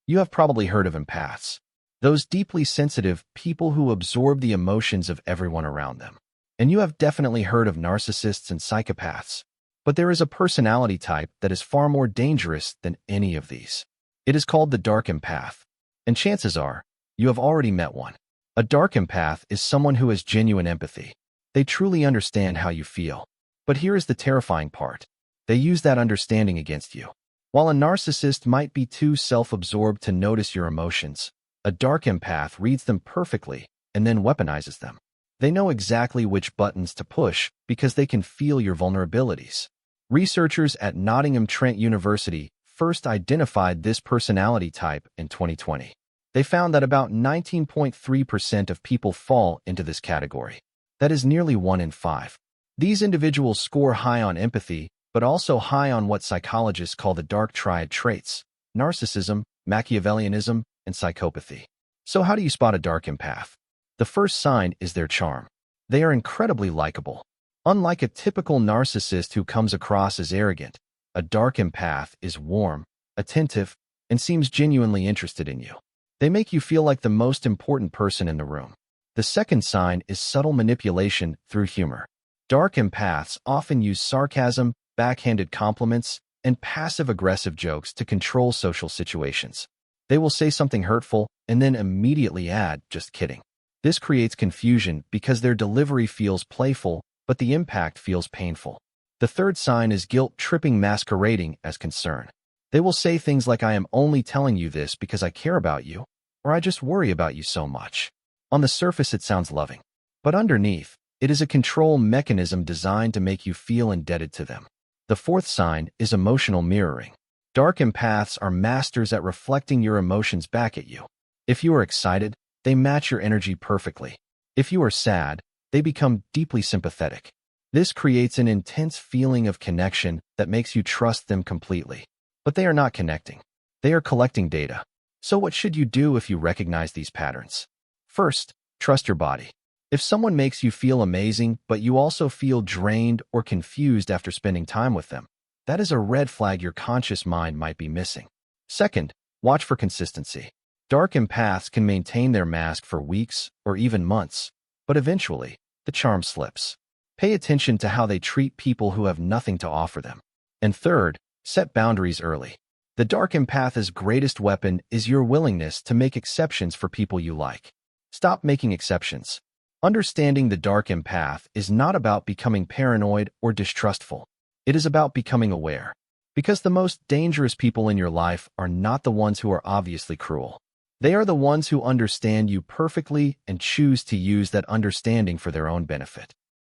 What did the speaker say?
You have probably heard of empaths, those deeply sensitive people who absorb the emotions of everyone around them. And you have definitely heard of narcissists and psychopaths. But there is a personality type that is far more dangerous than any of these. It is called the Dark Empath. And chances are, you have already met one. A Dark Empath is someone who has genuine empathy. They truly understand how you feel. But here is the terrifying part. They use that understanding against you. While a narcissist might be too self-absorbed to notice your emotions, a Dark Empath reads them perfectly and then weaponizes them. They know exactly which buttons to push because they can feel your vulnerabilities. Researchers at Nottingham Trent University first identified this personality type in 2020. They found that about 19.3% of people fall into this category. That is nearly 1 in 5. These individuals score high on empathy, but also high on what psychologists call the dark triad traits: narcissism, Machiavellianism, and psychopathy. So how do you spot a Dark Empath? The first sign is their charm. They are incredibly likable. Unlike a typical narcissist who comes across as arrogant, a Dark Empath is warm, attentive, and seems genuinely interested in you. They make you feel like the most important person in the room. The second sign is subtle manipulation through humor. Dark Empaths often use sarcasm, backhanded compliments, and passive-aggressive jokes to control social situations. They will say something hurtful and then immediately add, "just kidding." This creates confusion because their delivery feels playful, but the impact feels painful. The third sign is guilt-tripping masquerading as concern. They will say things like, "I am only telling you this because I care about you," or "I just worry about you so much." On the surface, it sounds loving. But underneath, it is a control mechanism designed to make you feel indebted to them. The fourth sign is emotional mirroring. Dark Empaths are masters at reflecting your emotions back at you. If you are excited, they match your energy perfectly. If you are sad, they become deeply sympathetic. This creates an intense feeling of connection that makes you trust them completely. But they are not connecting. They are collecting data. So what should you do if you recognize these patterns? First, trust your body. If someone makes you feel amazing, but you also feel drained or confused after spending time with them, that is a red flag your conscious mind might be missing. Second, watch for consistency. Dark Empaths can maintain their mask for weeks or even months, but eventually, the charm slips. Pay attention to how they treat people who have nothing to offer them. And third, set boundaries early. The Dark Empath's greatest weapon is your willingness to make exceptions for people you like. Stop making exceptions. Understanding the Dark Empath is not about becoming paranoid or distrustful. It is about becoming aware. Because the most dangerous people in your life are not the ones who are obviously cruel. They are the ones who understand you perfectly and choose to use that understanding for their own benefit.